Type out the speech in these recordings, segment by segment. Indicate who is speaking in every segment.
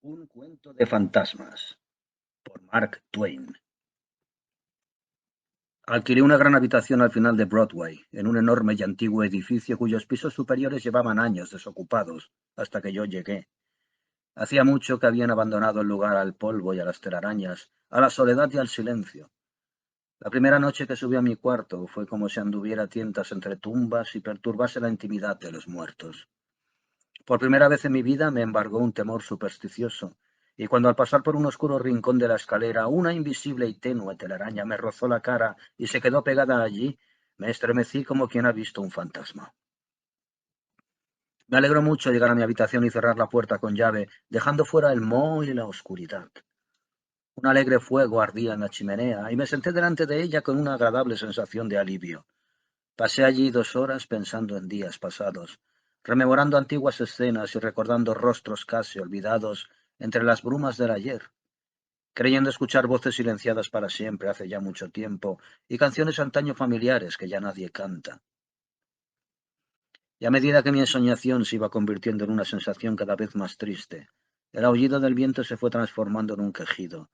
Speaker 1: Un cuento de fantasmas, por Mark Twain. Alquilé una gran habitación al final de Broadway, en un enorme y antiguo edificio cuyos pisos superiores llevaban años desocupados, hasta que yo llegué. Hacía mucho que habían abandonado el lugar al polvo y a las telarañas, a la soledad y al silencio. La primera noche que subí a mi cuarto fue como si anduviera a tientas entre tumbas y perturbase la intimidad de los muertos. Por primera vez en mi vida me embargó un temor supersticioso, y cuando al pasar por un oscuro rincón de la escalera una invisible y tenue telaraña me rozó la cara y se quedó pegada allí, me estremecí como quien ha visto un fantasma. Me alegró mucho llegar a mi habitación y cerrar la puerta con llave, dejando fuera el moho y la oscuridad. Un alegre fuego ardía en la chimenea y me senté delante de ella con una agradable sensación de alivio. Pasé allí 2 horas pensando en días pasados, rememorando antiguas escenas y recordando rostros casi olvidados entre las brumas del ayer, creyendo escuchar voces silenciadas para siempre hace ya mucho tiempo y canciones antaño familiares que ya nadie canta. Y a medida que mi ensoñación se iba convirtiendo en una sensación cada vez más triste, el aullido del viento se fue transformando en un quejido.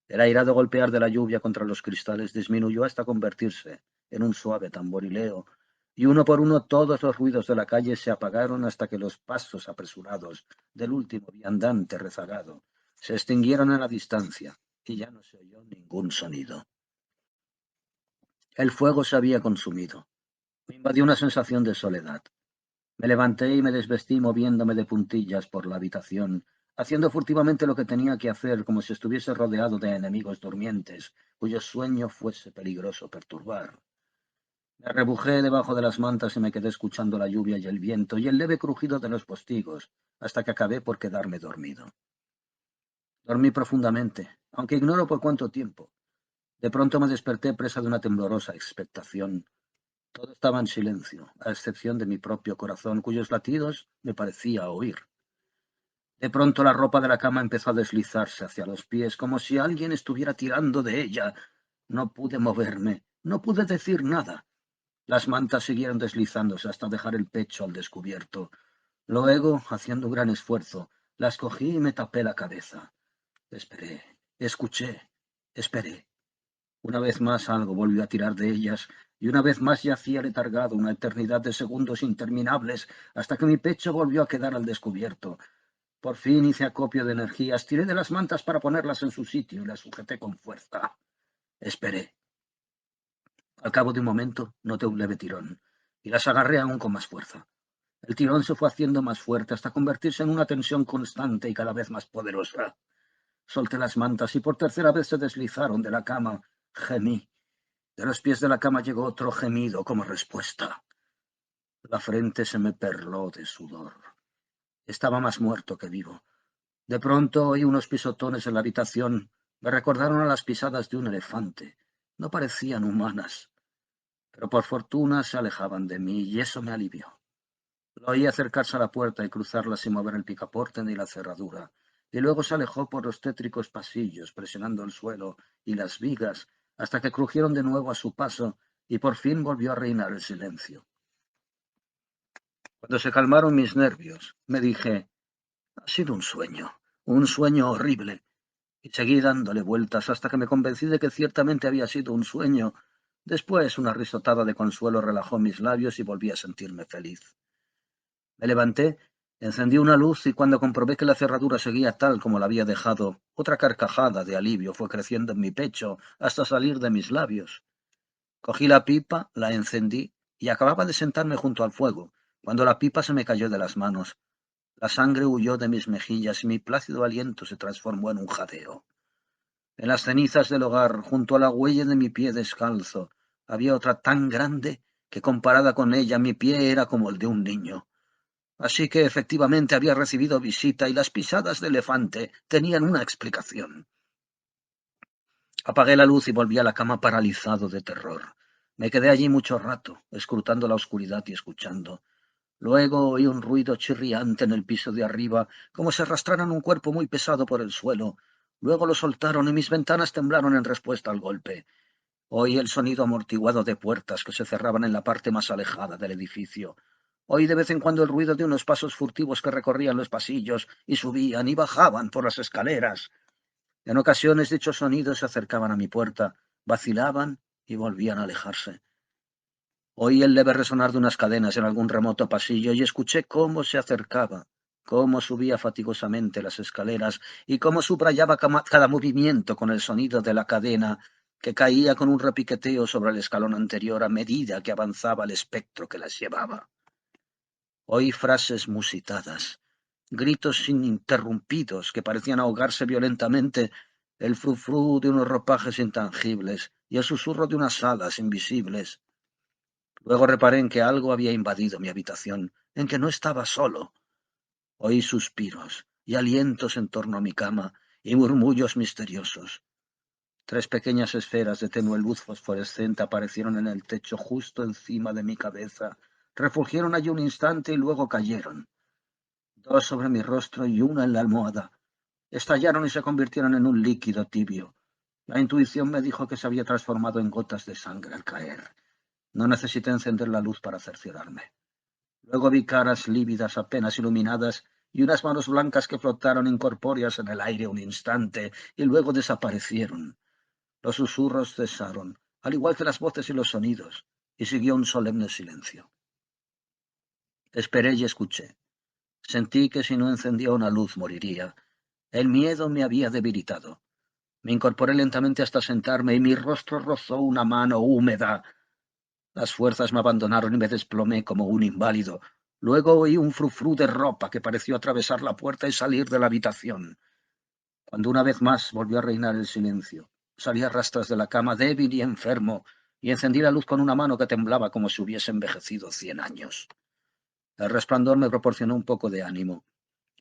Speaker 1: El airado golpear de la lluvia contra los cristales disminuyó hasta convertirse en un suave tamborileo, y uno por uno todos los ruidos de la calle se apagaron hasta que los pasos apresurados del último viandante rezagado se extinguieron en la distancia, y ya no se oyó ningún sonido. El fuego se había consumido. Me invadió una sensación de soledad. Me levanté y me desvestí moviéndome de puntillas por la habitación, haciendo furtivamente lo que tenía que hacer como si estuviese rodeado de enemigos durmientes, cuyo sueño fuese peligroso perturbar. Me arrebujé debajo de las mantas y me quedé escuchando la lluvia y el viento y el leve crujido de los postigos, hasta que acabé por quedarme dormido. Dormí profundamente, aunque ignoro por cuánto tiempo. De pronto me desperté presa de una temblorosa expectación. Todo estaba en silencio, a excepción de mi propio corazón, cuyos latidos me parecía oír. De pronto la ropa de la cama empezó a deslizarse hacia los pies, como si alguien estuviera tirando de ella. No pude moverme, no pude decir nada. Las mantas siguieron deslizándose hasta dejar el pecho al descubierto. Luego, haciendo un gran esfuerzo, las cogí y me tapé la cabeza. Esperé, escuché, esperé. Una vez más algo volvió a tirar de ellas, y una vez más yacía letargado una eternidad de segundos interminables, hasta que mi pecho volvió a quedar al descubierto. Por fin hice acopio de energías, tiré de las mantas para ponerlas en su sitio y las sujeté con fuerza. Esperé. Al cabo de un momento noté un leve tirón, y las agarré aún con más fuerza. El tirón se fue haciendo más fuerte hasta convertirse en una tensión constante y cada vez más poderosa. Solté las mantas y por tercera vez se deslizaron de la cama. Gemí. De los pies de la cama llegó otro gemido como respuesta. La frente se me perló de sudor. Estaba más muerto que vivo. De pronto oí unos pisotones en la habitación. Me recordaron a las pisadas de un elefante. No parecían humanas, pero por fortuna se alejaban de mí y eso me alivió. Lo oí acercarse a la puerta y cruzarla sin mover el picaporte ni la cerradura, y luego se alejó por los tétricos pasillos, presionando el suelo y las vigas, hasta que crujieron de nuevo a su paso, y por fin volvió a reinar el silencio. Cuando se calmaron mis nervios, me dije, ha sido un sueño horrible, y seguí dándole vueltas hasta que me convencí de que ciertamente había sido un sueño. Después una risotada de consuelo relajó mis labios y volví a sentirme feliz. Me levanté, encendí una luz y cuando comprobé que la cerradura seguía tal como la había dejado, otra carcajada de alivio fue creciendo en mi pecho hasta salir de mis labios. Cogí la pipa, la encendí y acababa de sentarme junto al fuego, cuando la pipa se me cayó de las manos. La sangre huyó de mis mejillas y mi plácido aliento se transformó en un jadeo. En las cenizas del hogar, junto a la huella de mi pie descalzo, había otra tan grande que comparada con ella mi pie era como el de un niño. Así que efectivamente había recibido visita y las pisadas de elefante tenían una explicación. Apagué la luz y volví a la cama paralizado de terror. Me quedé allí mucho rato, escrutando la oscuridad y escuchando. Luego oí un ruido chirriante en el piso de arriba, como si arrastraran un cuerpo muy pesado por el suelo. Luego lo soltaron y mis ventanas temblaron en respuesta al golpe. Oí el sonido amortiguado de puertas que se cerraban en la parte más alejada del edificio. Oí de vez en cuando el ruido de unos pasos furtivos que recorrían los pasillos y subían y bajaban por las escaleras. En ocasiones dichos sonidos se acercaban a mi puerta, vacilaban y volvían a alejarse. Oí el leve resonar de unas cadenas en algún remoto pasillo y escuché cómo se acercaba, cómo subía fatigosamente las escaleras y cómo subrayaba cada movimiento con el sonido de la cadena que caía con un repiqueteo sobre el escalón anterior a medida que avanzaba el espectro que las llevaba. Oí frases musitadas, gritos ininterrumpidos que parecían ahogarse violentamente, el frufrú de unos ropajes intangibles y el susurro de unas alas invisibles. Luego reparé en que algo había invadido mi habitación, en que no estaba solo. Oí suspiros y alientos en torno a mi cama y murmullos misteriosos. 3 pequeñas esferas de tenue luz fosforescente aparecieron en el techo justo encima de mi cabeza, refulgieron allí un instante y luego cayeron. 2 sobre mi rostro y una en la almohada. Estallaron y se convirtieron en un líquido tibio. La intuición me dijo que se había transformado en gotas de sangre al caer. No necesité encender la luz para cerciorarme. Luego vi caras lívidas apenas iluminadas y unas manos blancas que flotaron incorpóreas en el aire un instante y luego desaparecieron. Los susurros cesaron, al igual que las voces y los sonidos, y siguió un solemne silencio. Esperé y escuché. Sentí que si no encendía una luz moriría. El miedo me había debilitado. Me incorporé lentamente hasta sentarme y mi rostro rozó una mano húmeda. Las fuerzas me abandonaron y me desplomé como un inválido. Luego oí un frufrú de ropa que pareció atravesar la puerta y salir de la habitación. Cuando una vez más volvió a reinar el silencio, salí a rastras de la cama débil y enfermo y encendí la luz con una mano que temblaba como si hubiese envejecido 100 años. El resplandor me proporcionó un poco de ánimo.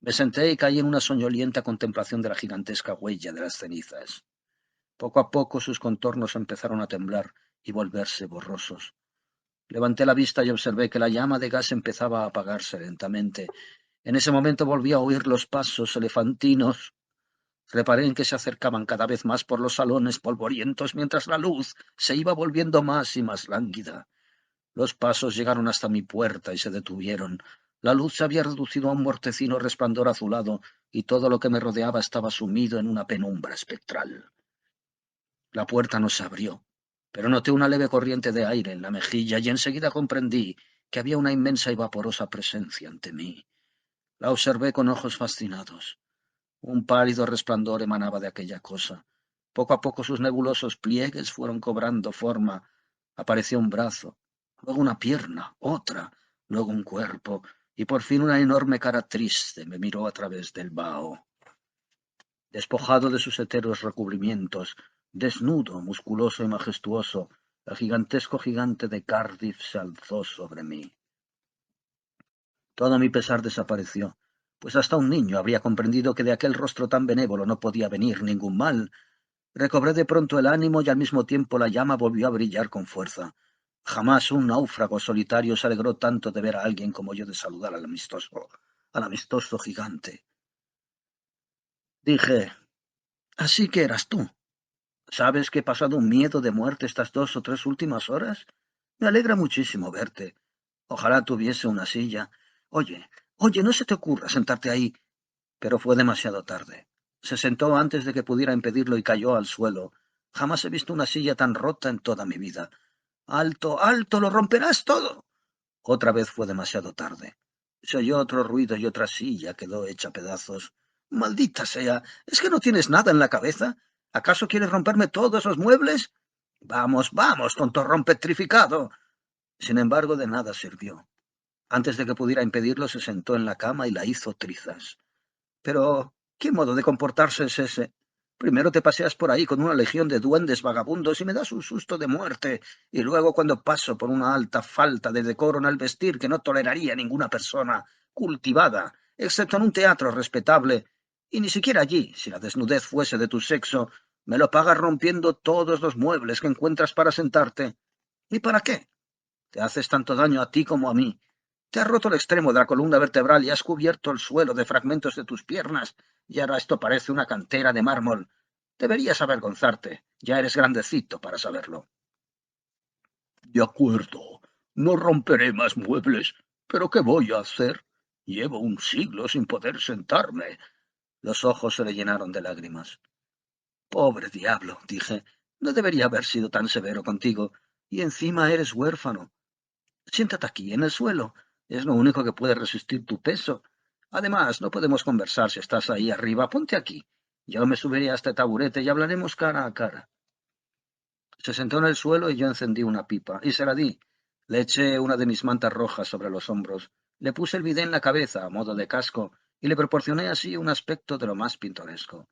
Speaker 1: Me senté y caí en una soñolienta contemplación de la gigantesca huella de las cenizas. Poco a poco sus contornos empezaron a temblar y volverse borrosos. Levanté la vista y observé que la llama de gas empezaba a apagarse lentamente. En ese momento volví a oír los pasos elefantinos. Reparé en que se acercaban cada vez más por los salones polvorientos mientras la luz se iba volviendo más y más lánguida. Los pasos llegaron hasta mi puerta y se detuvieron. La luz se había reducido a un mortecino resplandor azulado y todo lo que me rodeaba estaba sumido en una penumbra espectral. La puerta no se abrió, pero noté una leve corriente de aire en la mejilla y enseguida comprendí que había una inmensa y vaporosa presencia ante mí. La observé con ojos fascinados. Un pálido resplandor emanaba de aquella cosa. Poco a poco sus nebulosos pliegues fueron cobrando forma. Apareció un brazo, luego una pierna, otra, luego un cuerpo, y por fin una enorme cara triste me miró a través del vaho. Despojado de sus etéreos recubrimientos, desnudo, musculoso y majestuoso, el gigantesco gigante de Cardiff se alzó sobre mí. Todo mi pesar desapareció, pues hasta un niño habría comprendido que de aquel rostro tan benévolo no podía venir ningún mal. Recobré de pronto el ánimo y al mismo tiempo la llama volvió a brillar con fuerza. Jamás un náufrago solitario se alegró tanto de ver a alguien como yo de saludar al amistoso gigante. Dije, así que eras tú. ¿Sabes que he pasado un miedo de muerte estas 2 o 3 últimas horas? Me alegra muchísimo verte. Ojalá tuviese una silla. Oye, oye, no se te ocurra sentarte ahí. Pero fue demasiado tarde. Se sentó antes de que pudiera impedirlo y cayó al suelo. Jamás he visto una silla tan rota en toda mi vida. ¡Alto, alto! ¡Lo romperás todo! Otra vez fue demasiado tarde. Se oyó otro ruido y otra silla quedó hecha pedazos. ¡Maldita sea! ¿Es que no tienes nada en la cabeza? ¿Acaso quieres romperme todos los muebles? Vamos, vamos, tontorrón petrificado. Sin embargo, de nada sirvió. Antes de que pudiera impedirlo, se sentó en la cama y la hizo trizas. Pero, ¿qué modo de comportarse es ese? Primero te paseas por ahí con una legión de duendes vagabundos y me das un susto de muerte, y luego cuando paso por una alta falta de decoro en el vestir que no toleraría ninguna persona cultivada, excepto en un teatro respetable, y ni siquiera allí, si la desnudez fuese de tu sexo, me lo pagas rompiendo todos los muebles que encuentras para sentarte. ¿Y para qué? Te haces tanto daño a ti como a mí. Te has roto el extremo de la columna vertebral y has cubierto el suelo de fragmentos de tus piernas, y ahora esto parece una cantera de mármol. Deberías avergonzarte. Ya eres grandecito para saberlo. De acuerdo. No romperé más muebles. ¿Pero qué voy a hacer? Llevo un siglo sin poder sentarme. Los ojos se le llenaron de lágrimas. Pobre diablo, dije, no debería haber sido tan severo contigo. Y encima eres huérfano. Siéntate aquí, en el suelo. Es lo único que puede resistir tu peso. Además, no podemos conversar si estás ahí arriba. Ponte aquí. Yo me subiré a este taburete y hablaremos cara a cara. Se sentó en el suelo y yo encendí una pipa, y se la di. Le eché una de mis mantas rojas sobre los hombros, le puse el bidé en la cabeza a modo de casco, y le proporcioné así un aspecto de lo más pintoresco.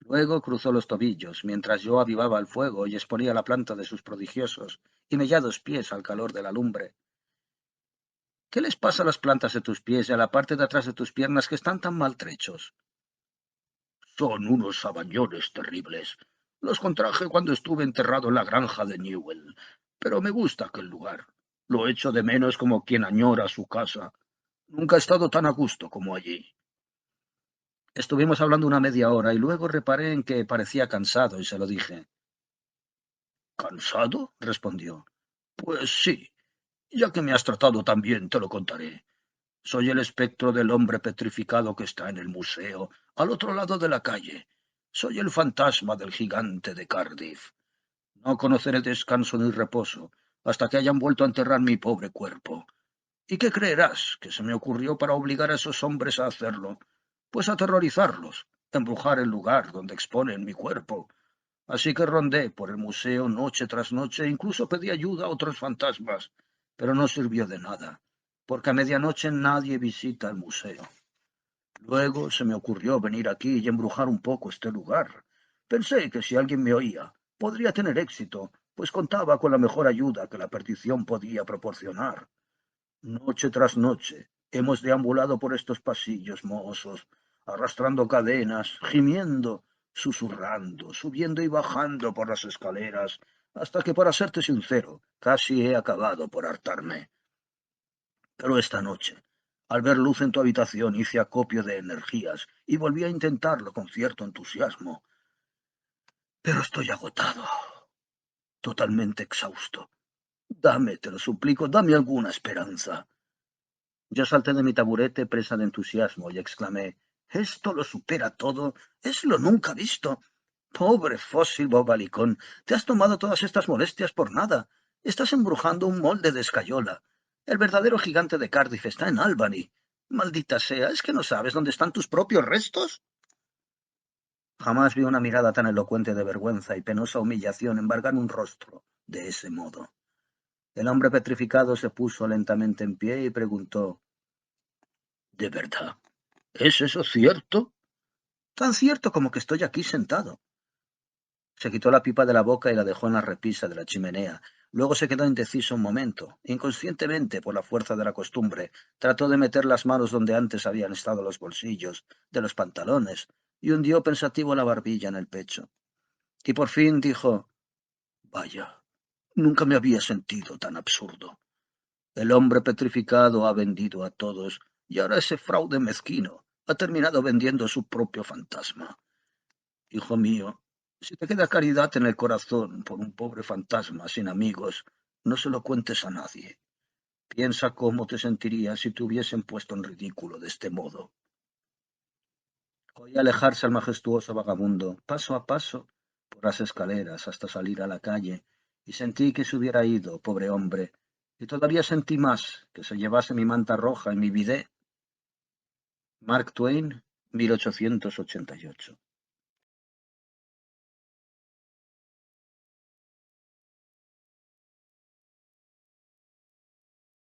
Speaker 1: Luego cruzó los tobillos, mientras yo avivaba el fuego y exponía la planta de sus prodigiosos y mellados pies al calor de la lumbre. ¿Qué les pasa a las plantas de tus pies y a la parte de atrás de tus piernas que están tan maltrechos? Son unos sabañones terribles. Los contraje cuando estuve enterrado en la granja de Newell. Pero me gusta aquel lugar. Lo echo de menos como quien añora su casa. Nunca he estado tan a gusto como allí. Estuvimos hablando una media hora y luego reparé en que parecía cansado y se lo dije. ¿Cansado? Respondió. Pues sí, ya que me has tratado tan bien, te lo contaré. Soy el espectro del hombre petrificado que está en el museo, al otro lado de la calle. Soy el fantasma del gigante de Cardiff. No conoceré descanso ni reposo hasta que hayan vuelto a enterrar mi pobre cuerpo. ¿Y qué creerás que se me ocurrió para obligar a esos hombres a hacerlo? Pues aterrorizarlos, embrujar el lugar donde exponen mi cuerpo. Así que rondé por el museo noche tras noche e incluso pedí ayuda a otros fantasmas, pero no sirvió de nada, porque a medianoche nadie visita el museo. Luego se me ocurrió venir aquí y embrujar un poco este lugar. Pensé que si alguien me oía, podría tener éxito, pues contaba con la mejor ayuda que la perdición podía proporcionar. Noche tras noche hemos deambulado por estos pasillos mohosos, arrastrando cadenas, gimiendo, susurrando, subiendo y bajando por las escaleras, hasta que, para serte sincero, casi he acabado por hartarme. Pero esta noche, al ver luz en tu habitación, hice acopio de energías y volví a intentarlo con cierto entusiasmo. Pero estoy agotado, totalmente exhausto. Dame, te lo suplico, dame alguna esperanza. Yo salté de mi taburete presa de entusiasmo y exclamé, «Esto lo supera todo, es lo nunca visto. Pobre fósil bobalicón, te has tomado todas estas molestias por nada. Estás embrujando un molde de escayola. El verdadero gigante de Cardiff está en Albany. Maldita sea, ¿es que no sabes dónde están tus propios restos?» Jamás vi una mirada tan elocuente de vergüenza y penosa humillación embargar un rostro de ese modo. El hombre petrificado se puso lentamente en pie y preguntó, «¿De verdad? ¿Es eso cierto?» «Tan cierto como que estoy aquí sentado». Se quitó la pipa de la boca y la dejó en la repisa de la chimenea. Luego se quedó indeciso un momento. Inconscientemente, por la fuerza de la costumbre, trató de meter las manos donde antes habían estado los bolsillos de los pantalones y hundió pensativo la barbilla en el pecho. Y por fin dijo, «Vaya, nunca me había sentido tan absurdo. El hombre petrificado ha vendido a todos y ahora ese fraude mezquino ha terminado vendiendo su propio fantasma. Hijo mío, si te queda caridad en el corazón por un pobre fantasma sin amigos, no se lo cuentes a nadie. Piensa cómo te sentirías si te hubiesen puesto en ridículo de este modo». Oí alejarse al majestuoso vagabundo, paso a paso, por las escaleras hasta salir a la calle, y sentí que se hubiera ido, pobre hombre, y todavía sentí más que se llevase mi manta roja y mi bidé. Mark Twain, 1888.